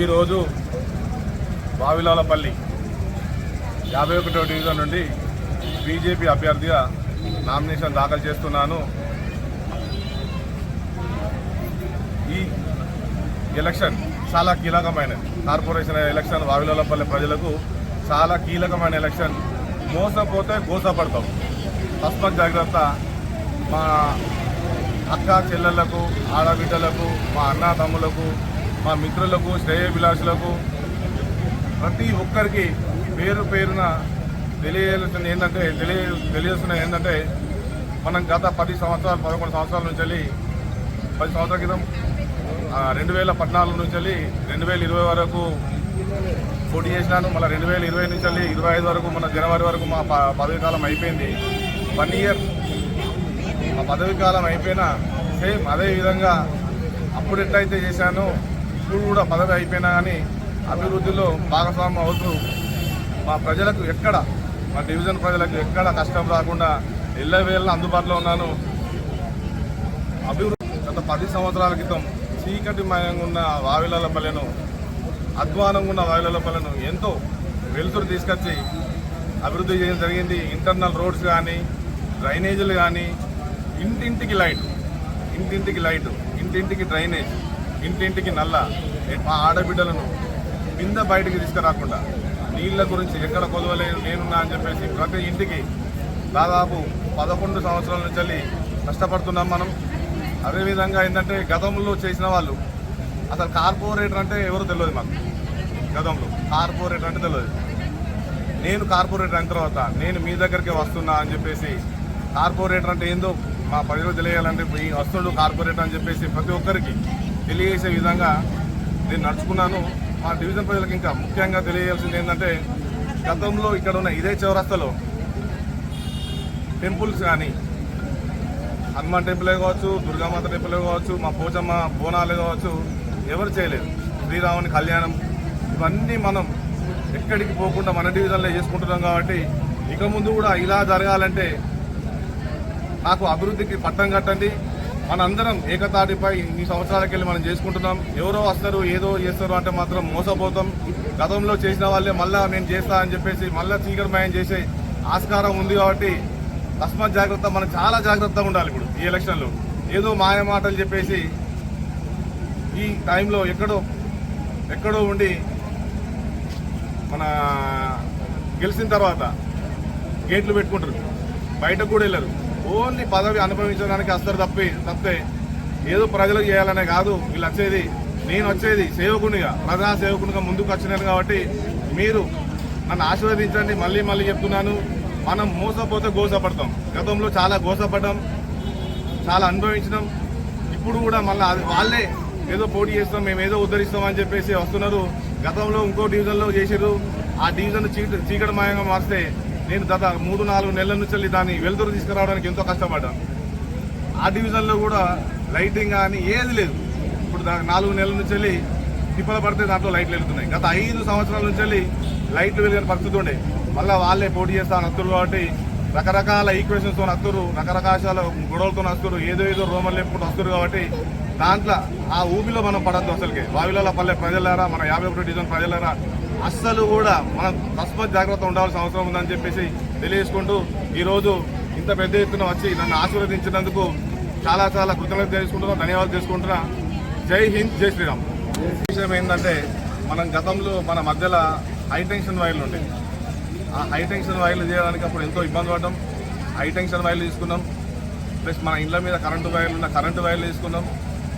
ఈరోజు వావిలాలపల్లి 51వ డివిజన్ నుండి బీజేపీ అభ్యర్థిగా నామినేషన్ దాఖలు చేస్తున్నాను. ఈ ఎలక్షన్ చాలా కీలకమైనది. కార్పొరేషన్ ఎలక్షన్ వావిలాలపల్లి ప్రజలకు చాలా కీలకమైన ఎలక్షన్. మోసపోతే గోసపడతాం. తస్మాత్ జాగ్రత్త. మా అక్క చెల్లెళ్లకు, ఆడబిడ్డలకు, మా అన్న తమ్ములకు, మా మిత్రులకు, శ్రేయోభిలాషులకు ప్రతి ఒక్కరికి పేరు పేరున తెలియజేస్తున్నది ఏంటంటే మనం గత 11 సంవత్సరాల నుంచి వెళ్ళి 10 సంవత్సరాల క్రితం 2014 నుంచి వెళ్ళి 2020 వరకు పోటీ చేసినాను. మళ్ళీ 2020 నుంచి వెళ్ళి 25 వరకు మన జనవరి వరకు మా పదవి కాలం అయిపోయింది. 1 ఇయర్ మా పదవి కాలం అయిపోయినా సేమ్ అదే విధంగా అప్పుడు ఎట్లయితే చేశానో ఇప్పుడు కూడా పదవి అయిపోయినా కానీ అభివృద్ధిలో భాగస్వామ్యం అవుతూ మా ప్రజలకు ఎక్కడ, మా డివిజన్ ప్రజలకు ఎక్కడ కష్టం రాకుండా ఎల్లవేళ అందుబాటులో ఉన్నాను. అభివృద్ధి గత 10 సంవత్సరాల క్రితం చీకటిమయంగా ఉన్న వావిలాలపల్లెను, అధ్వానంగా ఉన్న వావిలాలపల్లెను ఎంతో వెలుతురు తీసుకొచ్చి అభివృద్ధి చేయడం జరిగింది. ఇంటర్నల్ రోడ్స్ కానీ, డ్రైనేజీలు కానీ, ఇంటింటికి లైటు, ఇంటింటికి డ్రైనేజ్, ఇంటింటికి నల్ల. మా ఆడబిడ్డలను కింద బయటికి తీసుకురాకుండా నీళ్ళ గురించి ఎక్కడ కొలవలేదు నేనున్నా అని చెప్పేసి ప్రతి ఇంటికి దాదాపు 11 సంవత్సరాల నుంచి వెళ్ళి కష్టపడుతున్నాం మనం. అదేవిధంగా ఏంటంటే గతంలో చేసిన వాళ్ళు అసలు కార్పొరేటర్ అంటే ఎవరో తెలియదు మాకు. గతంలో కార్పొరేటర్ అంటే తెలియదు. నేను కార్పొరేటర్ అయిన తర్వాత నేను మీ దగ్గరికి వస్తున్నా అని చెప్పేసి, కార్పొరేటర్ అంటే ఏందో మా ప్రజలు తెలియాలంటే ఈ వస్తువులు కార్పొరేటర్ అని చెప్పేసి ప్రతి ఒక్కరికి తెలియజేసే విధంగా నేను నడుచుకున్నాను. మా డివిజన్ ప్రజలకు ఇంకా ముఖ్యంగా తెలియజేయాల్సింది ఏంటంటే గతంలో ఇక్కడ ఉన్న ఇదే చౌరస్తాలో టెంపుల్స్ కానీ, హనుమాన్ టెంపులే కావచ్చు, దుర్గామాత టెంపులే కావచ్చు, మా పోచమ్మ బోనాలే కావచ్చు, ఎవరు చేయలేదు. శ్రీరాముని కళ్యాణం ఇవన్నీ మనం ఎక్కడికి పోకుండా మన డివిజన్లో చేసుకుంటున్నాం. కాబట్టి ఇక ముందు కూడా ఇలా జరగాలంటే నాకు అభివృద్ధికి పట్టం కట్టండి. మనందరం ఏకతాటిపై ఈ సంవత్సరాలకి వెళ్ళి మనం చేసుకుంటున్నాం. ఎవరో వస్తారు ఏదో చేస్తారు అంటే మాత్రం మోసపోతాం. గతంలో చేసిన వాళ్ళే మళ్ళీ నేను చేస్తా అని చెప్పేసి మళ్ళీ చీకటిమయం చేసే ఆస్కారం ఉంది. కాబట్టి తస్మాత్ జాగ్రత్త. మనం చాలా జాగ్రత్తగా ఉండాలి. ఇప్పుడు ఈ ఎలక్షన్లో ఏదో మాయ మాటలు చెప్పేసి ఈ టైంలో ఎక్కడో ఉండి మన గెలిచిన తర్వాత గేట్లు పెట్టుకుంటారు, బయటకు కూడా వెళ్ళరు. ఓన్లీ పదవి అనుభవించడానికి వస్తారు తప్పితే ఏదో ప్రజలకు చేయాలనే కాదు. వీళ్ళు వచ్చేది, నేను వచ్చేది సేవకునిగా, ప్రజా సేవకునిగా ముందుకు వచ్చినాను. కాబట్టి మీరు నన్ను ఆశీర్వదించండి. మళ్ళీ చెప్తున్నాను, మనం మోసపోతే గోసపడతాం. గతంలో చాలా గోసపడ్డాం, చాలా అనుభవించినాం. ఇప్పుడు కూడా మళ్ళీ వాళ్ళే ఏదో పోటీ చేస్తాం, మేము ఏదో ఉద్ధరిస్తామని చెప్పేసి వస్తున్నారు. గతంలో ఇంకో డివిజన్లో చేసారు. ఆ డివిజన్ చీకటిమయంగా మారిస్తే నేను గత 3-4 నెలల నుంచి దాన్ని వెలుతురు తీసుకురావడానికి ఎంతో కష్టపడ్డాను. ఆ డివిజన్లో కూడా లైటింగ్ కానీ ఏది లేదు. ఇప్పుడు 4 నెలల నుంచి వెళ్ళి తిప్పలు పడితే దాంట్లో లైట్లు వెళ్తున్నాయి. గత 5 సంవత్సరాల నుంచి వెళ్ళి లైట్లు వెలిగిన పరిస్థితి ఉండే. మళ్ళీ వాళ్ళే పోటీ చేస్తాను వస్తున్నారు. కాబట్టి రకరకాల ఈక్వేషన్స్తో వస్తున్నారు, రకరకాల గొడవలతో వస్తున్నారు, ఏదో రోమలు లేపుకుంటూ వస్తున్నారు. కాబట్టి దాంట్లో ఆ ఊబిలో మనం పడద్దు. అసలుకే వావిలాలపల్లె ప్రజలారా, మన 51వ డివిజన్ ప్రజలారా అస్సలు కూడా మనం తస్మాత్ జాగ్రత్త ఉండాల్సిన అవసరం ఉందని చెప్పేసి తెలియజేసుకుంటూ ఈరోజు ఇంత పెద్ద ఎత్తున వచ్చి నన్ను ఆశీర్వదించినందుకు చాలా కృతజ్ఞత తెలుసుకుంటున్నా, ధన్యవాదాలు చేసుకుంటున్నా. జై హింద్, జై శ్రీరామ్. విషయం ఏంటంటే మనం గతంలో మన మధ్యలో హైటెన్షన్ వైర్లు ఉండేవి. ఆ హైటెన్షన్ వైర్లు చేయడానికి అప్పుడు ఎంతో ఇబ్బంది పడ్డాం. హైటెన్షన్ వైర్లు తీసుకున్నాం. ప్లస్ మన ఇండ్ల మీద కరెంటు వైర్లు తీసుకున్నాం.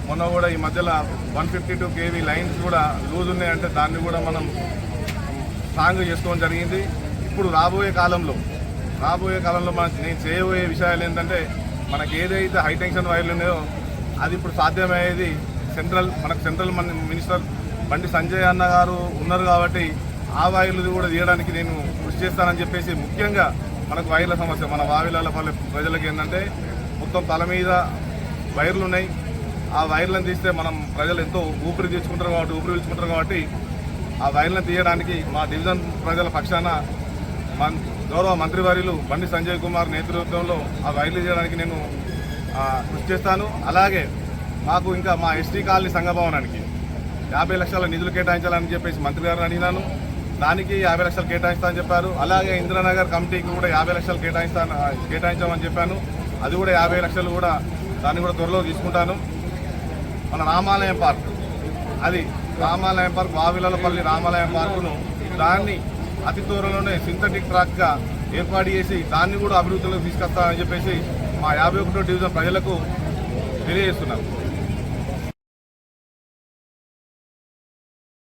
మొన్న కూడా ఈ మధ్యలో 152 kV లైన్స్ కూడా లూజ్ ఉన్నాయంటే దాన్ని కూడా మనం స్ట్రాంగ్ చేసుకోవడం జరిగింది. ఇప్పుడు రాబోయే కాలంలో నేను చేయబోయే విషయాలు ఏంటంటే మనకి ఏదైతే హైటెన్షన్ వైర్లు ఉన్నాయో అది ఇప్పుడు సాధ్యమయ్యేది సెంట్రల్ మినిస్టర్ బండి సంజయ్ అన్న గారు ఉన్నారు. కాబట్టి ఆ వైర్లు కూడా తీయడానికి నేను కృషి చేస్తానని చెప్పేసి, ముఖ్యంగా మనకు వైర్ల సమస్య మన వావిలాలపల్లె ప్రజలకు ఏంటంటే మొత్తం తల మీద వైర్లు ఉన్నాయి. ఆ వైర్లను తీస్తే మనం ప్రజలు ఎంతో ఊపిరి పీల్చుకుంటారు కాబట్టి ఆ వైర్లను తీయడానికి మా డివిజన్ ప్రజల పక్షాన గౌరవ మంత్రివర్యులు బండి సంజయ్ కుమార్ నేతృత్వంలో ఆ వైర్లు తీయడానికి నేను కృషి చేస్తాను. అలాగే మాకు ఇంకా మా ఎస్టీ కాలనీ సంఘభవనానికి 50 లక్షల నిధులు కేటాయించాలని చెప్పేసి మంత్రి గారిని అడిగినాను. దానికి 50 లక్షలు కేటాయిస్తానని చెప్పారు. అలాగే ఇందిరానగర్ కమిటీకి కూడా 50 లక్షలు కేటాయించామని చెప్పాను. అది కూడా 50 లక్షలు కూడా దాన్ని కూడా త్వరలో తీసుకుంటాను. మన రామాలయం పార్క్, అది రామాలయం పార్క్ వావిలపల్లి రామాలయం పార్కును దాన్ని అతి త్వరలోనే సింథటిక్ ట్రాక్గా ఏర్పాటు చేసి దాన్ని కూడా అభివృద్ధిలోకి తీసుకొస్తానని చెప్పేసి మా 51వ డివిజన్ ప్రజలకు తెలియజేస్తున్నాను.